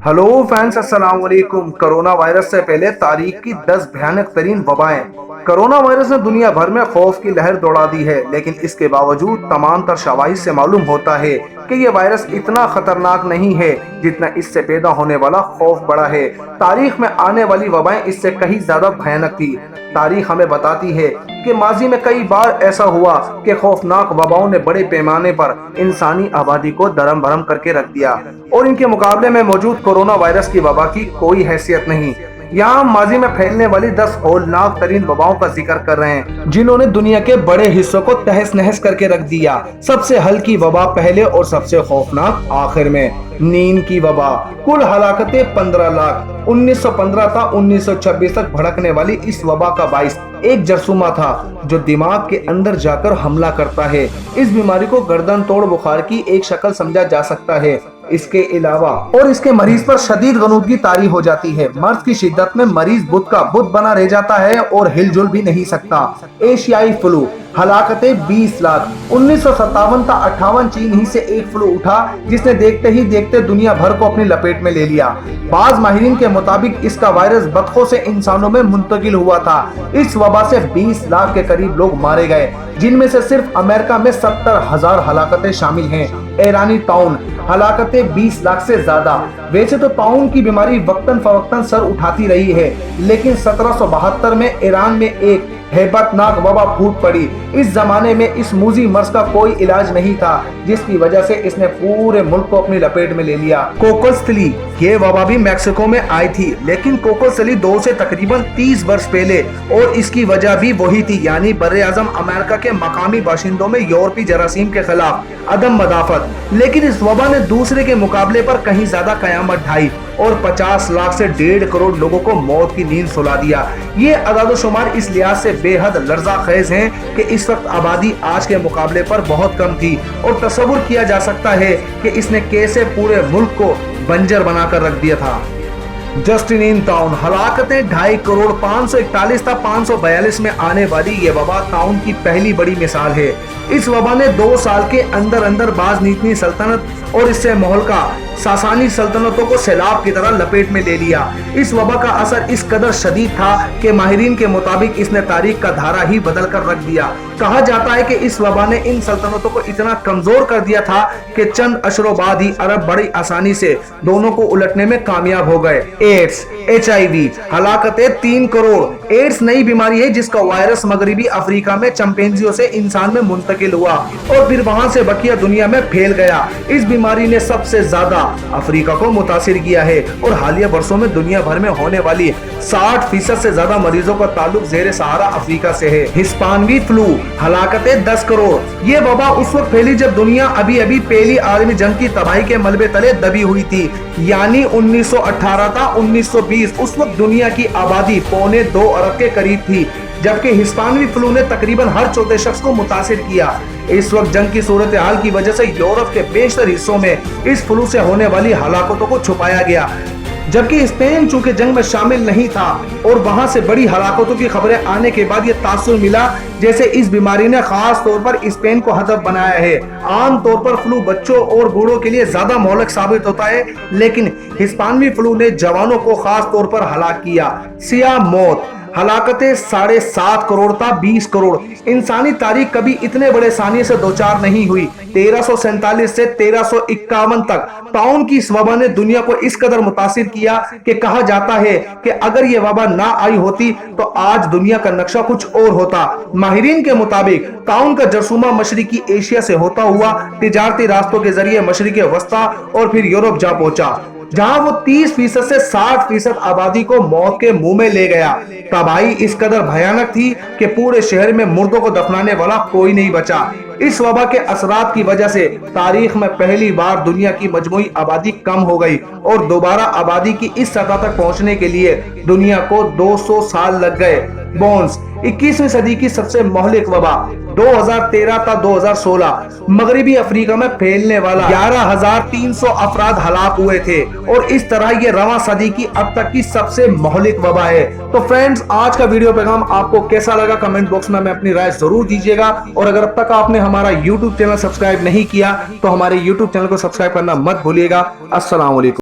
Hello fans, अस्सलाम वालेकुम। Corona virus से पहले तारीख की 10 भयानक तरीन वबाएं। कोरोना वायरस ने दुनिया भर में खौफ की लहर दौड़ा दी है, लेकिन इसके बावजूद तमाम तर शवाहिद से मालूम होता है कि ये वायरस इतना खतरनाक नहीं है जितना इससे पैदा होने वाला खौफ बड़ा है। तारीख में आने वाली वबाएं इससे कहीं ज्यादा भयानक थी। तारीख हमें बताती है कि माजी में कई बार ऐसा हुआ कि खौफनाक वबाओं ने बड़े पैमाने पर इंसानी आबादी को दरम भरम करके रख दिया, और इनके मुकाबले में मौजूद कोरोना वायरस की वबा की कोई हैसियत नहीं। यहाँ हम माजी में फैलने वाली 10 हौलनाक तरीन वबाओं का जिक्र कर रहे हैं जिन्होंने दुनिया के बड़े हिस्सों को तहस नहस करके रख दिया। सबसे हल्की वबा पहले और सबसे खौफनाक आखिर में। नींद की वबा। कुल हलाकतें 15 लाख। 1915 था 1926 तक भड़कने वाली इस वबा का बाइस एक जरसूमा था जो दिमाग के अंदर जाकर हमला करता है। इस बीमारी को गर्दन तोड़ बुखार की एक शक्ल समझा जा सकता है। इसके अलावा और इसके मरीज पर शदीद गनूदगी तारी हो जाती है। मर्द की शिद्दत में मरीज बुत का बुत बना रह जाता है और हिलजुल भी नहीं सकता। एशियाई फ्लू। हलाकतें 20 लाख। 1957 था 58 चीन ही से एक फ्लू उठा जिसने देखते ही देखते दुनिया भर को अपनी लपेट में ले लिया। बाज माहिरीन के मुताबिक इसका वायरस बतखों से इंसानों में मुंतकिल हुआ था। इस वबा से 20 लाख के करीब लोग मारे गए, जिनमें से सिर्फ अमेरिका में 70,000 हलाकतें शामिल हैं। ईरानी ताउन। हलाकतें 20 लाख से ज्यादा। वैसे तो ताउन की बीमारी वक्तन फवक्तन सर उठाती रही है, लेकिन 1772 में ईरान में एक हैबतनाक वबा फूट पड़ी। इस जमाने में इस मूजी मर्ज का कोई इलाज नहीं था, जिसकी वजह से इसने पूरे मुल्क को अपनी लपेट में ले लिया। कोकोसली। ये वबा भी मैक्सिको में आई थी, लेकिन कोकोसली 2 से तकरीबन 30 वर्ष पहले, और इसकी वजह भी वही थी, यानी बर्रे-आज़म अमेरिका के मकामी बाशिंदों में यूरोपी जरासीम के खिलाफ अदम मदाफत। लेकिन इस वबा ने दूसरे के मुकाबले पर कहीं ज्यादा कयामत ढाई और 50 लाख से 1.5 करोड़ लोगों को मौत की नींद सुला दिया। ये अदाद-ओ-शुमार इस लिहाज से बेहद लर्जा खेज हैं कि इस वक्त आबादी आज के मुकाबले पर बहुत कम थी, और तस्वुर किया जा सकता है कि इसने कैसे पूरे मुल्क को बंजर बनाकर रख दिया था। Justin town. हलाकतें 2.5 करोड़। 541 था 542 में आने वाली ये वबा टाउन की पहली बड़ी मिसाल है। इस वबा ने 2 साल के अंदर अंदर बाज़नीतनी सल्तनत और इससे मोहल्का सासानी सल्तनतों को सैलाब की तरह लपेट में ले लिया। इस वबा का असर इस कदर शदीद था कि माहिरीन के मुताबिक इसने तारीख का धारा ही बदल कर रख दिया। कहा जाता है कि इस वबा ने इन सल्तनतों को इतना कमजोर कर दिया था कि चंद अशरों बाद ही अरब बड़ी आसानी से दोनों को उलटने में कामयाब हो गए। एड्स। HIV। हलाकतें 3 करोड़। एड्स नई बीमारी है जिसका वायरस मगरबी अफ्रीका में चंपेंजियों से इंसान में मुंतकिल हुआ और फिर वहां से बकिया दुनिया में फैल गया। इस बीमारी ने सबसे ज्यादा अफ्रीका को मुतासिर किया है, और हालिया वर्षों में दुनिया भर में होने वाली 60% से ज्यादा मरीजों का ताल्लुक ज़ेरे सहारा अफ्रीका से है। हिस्पानवी फ्लू। हलाकतें 10 करोड़। ये वबा उस वक्त फैली जब दुनिया अभी अभी पहली आलमी जंग की तबाही के मलबे तले दबी हुई थी, यानी 1918 था 1920। उस वक्त दुनिया की आबादी 1.25 अरब के करीब थी, जबकि हिस्पानवी फ्लू ने तकरीबन हर चौथे शख्स को मुतासिर किया। इस वक्त जंग की सूरत हाल की वजह से यूरोप के बेशतर हिस्सों में इस फ्लू से होने वाली हलाकतों को छुपाया गया, जबकि स्पेन चूंकि जंग में शामिल नहीं था और वहां से बड़ी हलाकतों की खबरें आने के बाद ये तासुर मिला जैसे इस बीमारी ने खास तौर पर स्पेन को हदफ बनाया है। आम तौर पर फ्लू बच्चों और बूढ़ों के लिए ज्यादा मोहलक साबित होता है, लेकिन हिस्पानवी फ्लू ने जवानों को खास तौर पर हलाक किया। सियाह मौत। हलाकतें 7.5 करोड़ था 20 करोड़। इंसानी तारीख कभी इतने बड़े सानिए से दोचार नहीं हुई। 1347 से 1351 तक टाउन की इस वबा ने दुनिया को इस कदर मुतासिर किया कि कहा जाता है कि अगर ये वबा ना आई होती तो आज दुनिया का नक्शा कुछ और होता। माहिरीन के मुताबिक टाउन का जरसूमा मशरिकी एशिया से होता हुआ तिजारती रास्तों के जरिए मशरिकी वस्ता और फिर यूरोप जा पहुंचा, जहां वो 30% से 60% आबादी को मौत के मुंह में ले गया। तबाही इस कदर भयानक थी कि पूरे शहर में मुर्दों को दफनाने वाला कोई नहीं बचा। इस वबा के असरात की वजह से तारीख में पहली बार दुनिया की मजमूई आबादी कम हो गई, और दोबारा आबादी की इस सतह तक पहुंचने के लिए दुनिया को 200 साल लग गए। बोन्स। 21वीं सदी की सबसे मोहलिक वबा। 2013 था 2016 मगरबी अफ्रीका में फैलने वाला 11,300 अफराद हलाक हुए थे, और इस तरह ये रवां सदी की अब तक की सबसे मोहलिक वबा है। तो फ्रेंड्स, आज का वीडियो पैगाम आपको कैसा लगा कमेंट बॉक्स में अपनी राय जरूर दीजिएगा, और अगर अब तक आपने हमारा YouTube चैनल सब्सक्राइब नहीं किया तो हमारे YouTube चैनल को सब्सक्राइब करना मत भूलिएगा। अस्सलाम वालेकुम।